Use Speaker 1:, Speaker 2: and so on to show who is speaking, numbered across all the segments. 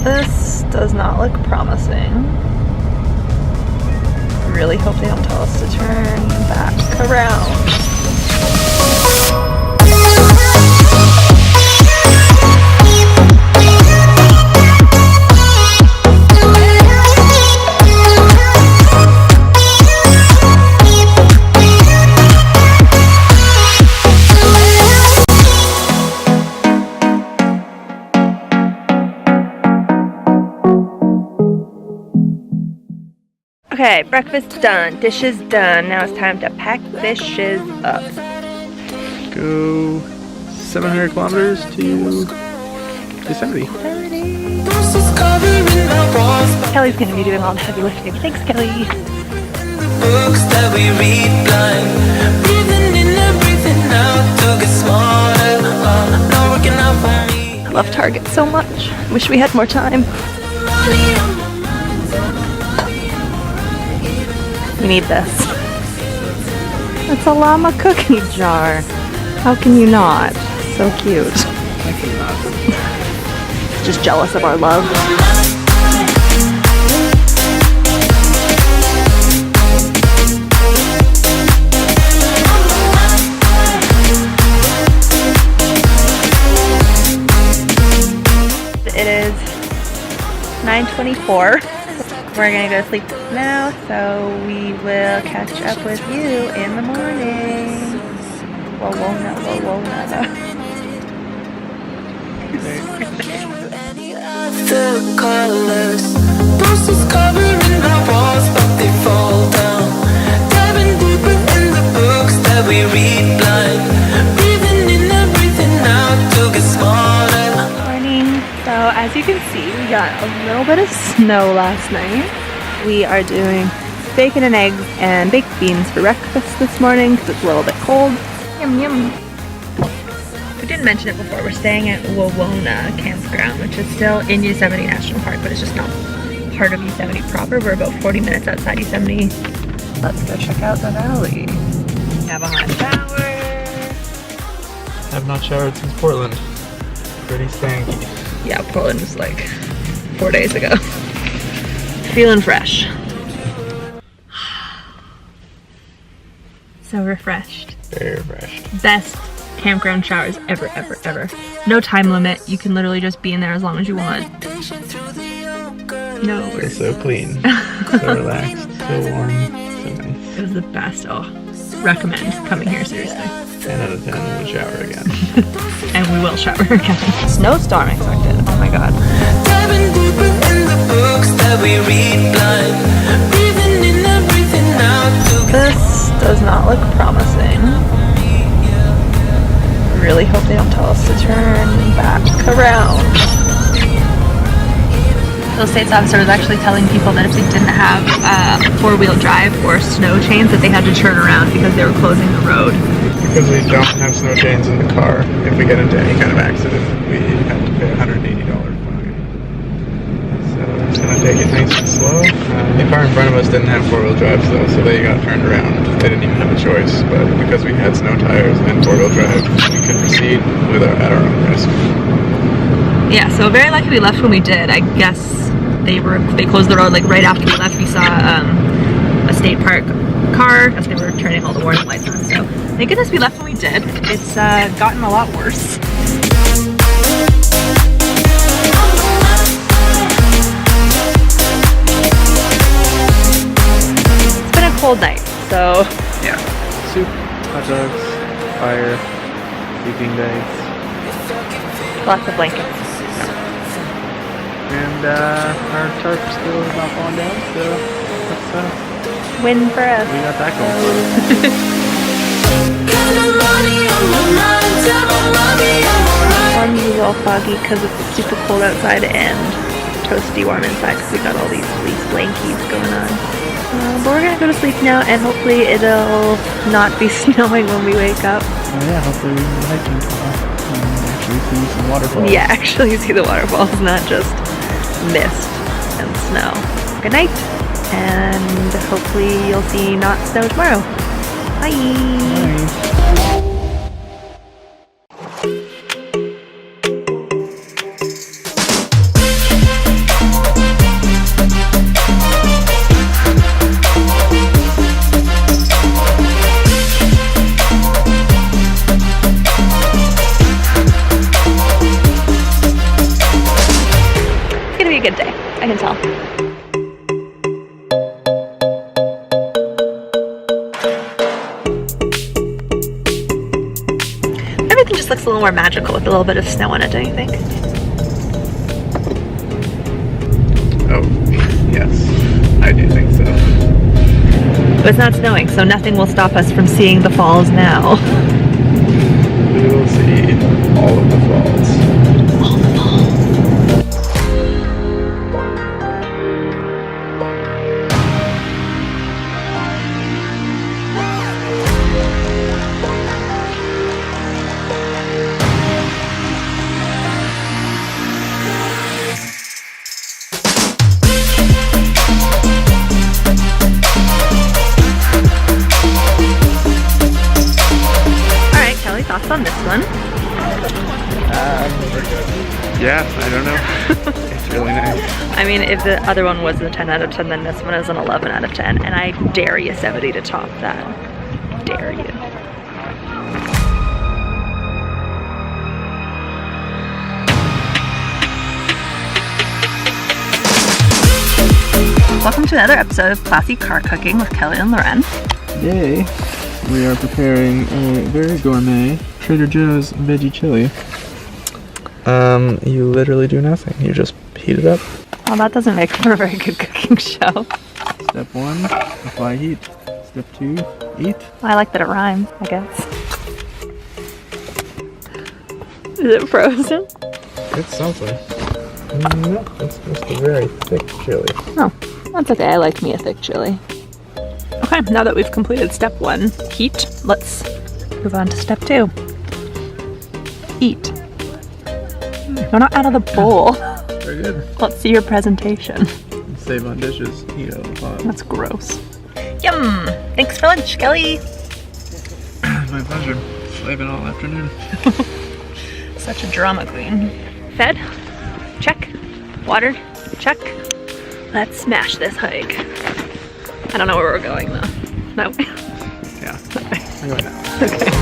Speaker 1: This does not look promising. I really hope they don't tell us to turn back around. Okay, breakfast done, dishes done. Now it's time to pack this shiz up.
Speaker 2: Go 700 kilometers to Yosemite.
Speaker 1: Kelly's gonna be doing all the heavy lifting. Thanks, Kelly.
Speaker 3: Books that we read blind, breathing in and breathing out to get smarter. Not working out for me.
Speaker 1: I love Target so much. Wish we had more time. We need this. It's a llama cookie jar. How can you not? So cute.
Speaker 2: I cannot.
Speaker 1: Just jealous of our love. It is 9:24. We're gonna go to sleep now, so we will catch up with you in the morning.
Speaker 3: The colors, bruises covering our walls, but they fall down. Diving deeper in the books that we read blind, breathing in and breathing out to get smarter.
Speaker 1: Morning. So as you can see, we got a little bit of snow last night. We are doing bacon and eggs and baked beans for breakfast this morning because it's a little bit cold. Yum yum. We didn't mention it before. We're staying at Wawona Campground, which is still in Yosemite National Park, but it's just not part of Yosemite proper. We're about 40 minutes outside Yosemite. Let's go check out the valley. Have a hot shower.
Speaker 2: Have not showered since Portland. Pretty stanky.
Speaker 1: Yeah, Portland was like 4 days ago. Feeling fresh. So refreshed.
Speaker 2: Very refreshed.
Speaker 1: Best campground showers ever, ever, ever. No time limit. You can literally just be in there as long as you want. No
Speaker 2: Feels
Speaker 1: worries.
Speaker 2: so clean. So relaxed. So warm. So nice.
Speaker 1: It was the best. Oh, recommend coming here, seriously.
Speaker 2: 10 out of 10 we'll shower again.
Speaker 1: And we will shower again. Snowstorm expected. Oh my god.
Speaker 3: Diving deeper in the books that we read blind, breathing in and breathing out to get
Speaker 1: This does not look promising. I really hope they don't tell us to turn back around. The state's officer was actually telling people that if they didn't have four-wheel drive or snow chains, that they had to turn around because they were closing the road.
Speaker 2: Because we don't have snow chains in the car, if we get into any kind of accident, we have to pay $180 fine. So we're just gonna take it nice and slow. The car in front of us didn't have four-wheel drive though, so they got turned around. They didn't even have a choice, but because we had snow tires and four-wheel drive, we could proceed at our own risk.
Speaker 1: Yeah, so very lucky we left when we did. I guess they closed the road like right after we left. We saw a state park car as they were turning all the warning lights on. So thank goodness we left when we did. It's gotten a lot worse. It's been a cold night, so
Speaker 2: Yeah. Soup, hot dogs, fire, sleeping bags.
Speaker 1: lots of blankets.
Speaker 2: And our tarp's still not falling down, so let's
Speaker 1: Win for us.
Speaker 2: we got that going.
Speaker 1: Arms is all foggy because it's super cold outside and toasty warm inside because we got all these fleece blankies going on. But we're gonna go to sleep now and hopefully it'll not be snowing when we wake up.
Speaker 2: Oh yeah, hopefully we can hiking tomorrow and actually see some waterfalls.
Speaker 1: Yeah, actually see the waterfalls, not just mist and snow. Good night, and hopefully you'll see not snow tomorrow. Bye.
Speaker 2: Bye.
Speaker 1: good day. I can tell. Everything just looks a little more magical with a little bit of snow on it, don't you think?
Speaker 2: Oh, yes. I do think so.
Speaker 1: But it's not snowing, so nothing will stop us from seeing the falls now.
Speaker 2: We will see all of the falls.
Speaker 1: All the falls. Thoughts on this one?
Speaker 2: Yeah, I don't know. It's really nice.
Speaker 1: I mean, if the other one was a 10 out of 10, then this one is an 11 out of 10. And I dare Yosemite to top that. Dare you. Welcome to another episode of Classy Car Cooking with Kelly and Laurenne.
Speaker 2: Today, we are preparing a very gourmet Trader Joe's veggie chili. You literally do nothing. You just heat it up.
Speaker 1: Well, that doesn't make for a very good cooking show.
Speaker 2: Step 1, apply heat. Step 2, eat.
Speaker 1: Well, I like that it rhymes, I guess. Is it frozen?
Speaker 2: It's something. No, it's just a very thick chili.
Speaker 1: Oh, that's okay. I like me a thick chili. Okay, now that we've completed step 1, heat, let's move on to step 2. Eat. No, not out of the bowl.
Speaker 2: Very good.
Speaker 1: Let's see your presentation.
Speaker 2: Save on dishes, eat out of the pot.
Speaker 1: That's gross. Yum! Thanks for lunch, Kelly.
Speaker 2: My pleasure. Slaving all afternoon.
Speaker 1: Such a drama queen. Fed? Check. Watered? Check. Let's smash this hike. I don't know where we're going though. No.
Speaker 2: Yeah. I'm going now.
Speaker 1: Okay.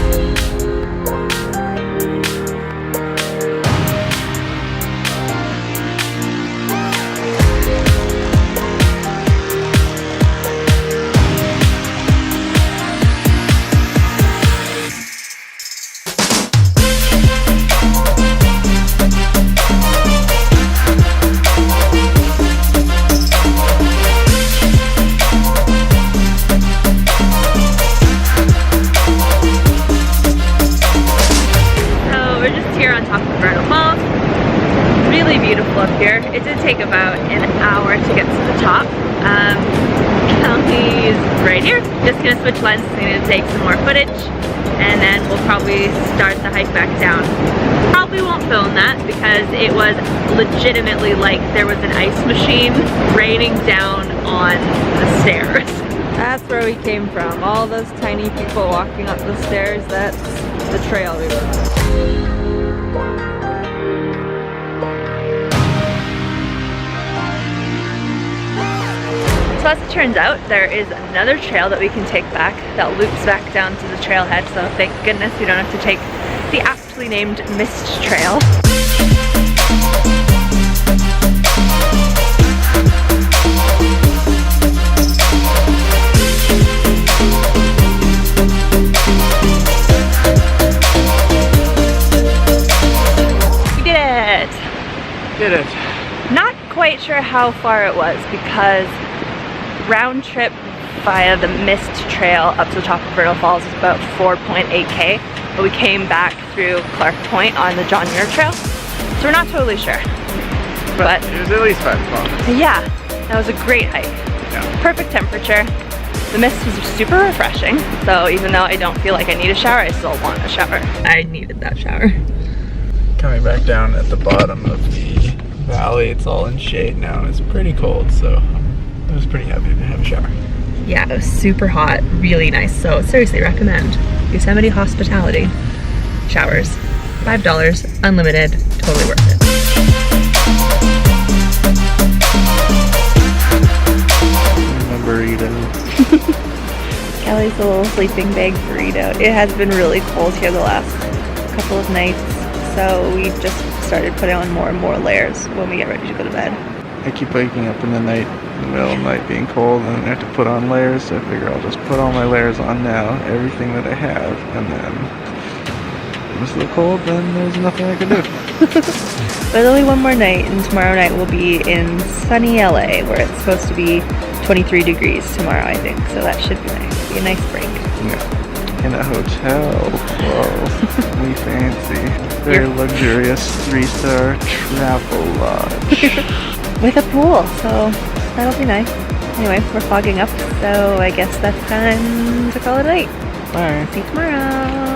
Speaker 1: Vernal Falls. Really beautiful up here. It did take about an hour to get to the top. Kelly's right here. Just gonna switch lenses. I'm gonna take some more footage and then we'll probably start the hike back down. Probably won't film that because it was legitimately like there was an ice machine raining down on the stairs. That's where we came from. All those tiny people walking up the stairs, that's the trail we were on. So as it turns out, there is another trail that we can take back that loops back down to the trailhead, so thank goodness we don't have to take the aptly named Mist Trail. We did it!
Speaker 2: Did it.
Speaker 1: Not quite sure how far it was because round trip via the Mist Trail up to the top of Vernal Falls is about 4.8k, but we came back through Clark Point on the John Muir Trail, so we're not totally sure. But
Speaker 2: it was at least 5 kilometers.
Speaker 1: Yeah, that was a great hike.
Speaker 2: Yeah.
Speaker 1: Perfect temperature. The mist was super refreshing, so even though I don't feel like I need a shower, I still want a shower. I needed that shower.
Speaker 2: Coming back down at the bottom of the valley, it's all in shade now and it's pretty cold, so I was pretty happy to have a shower.
Speaker 1: Yeah, it was super hot, really nice, so seriously recommend. Yosemite hospitality. Showers. $5, unlimited, totally worth it.
Speaker 2: A burrito.
Speaker 1: Kelly's little sleeping bag burrito. It has been really cold here the last couple of nights, so we just started putting on more and more layers when we get ready to go to bed.
Speaker 2: I keep waking up in the night, in the middle of the night being cold, and then I have to put on layers, so I figure I'll just put all my layers on now, everything that I have, and then if it's a little cold, then there's nothing I can do.
Speaker 1: There's only one more night, and tomorrow night we'll be in sunny LA, where it's supposed to be 23 degrees tomorrow, I think, so that should be nice. Be a nice break.
Speaker 2: Yeah. In a hotel. Whoa. We fancy. Very luxurious 3-star travel lodge.
Speaker 1: With a pool, so that'll be nice. Anyway, we're fogging up, so I guess that's time to call it a night.
Speaker 2: Bye.
Speaker 1: See you tomorrow.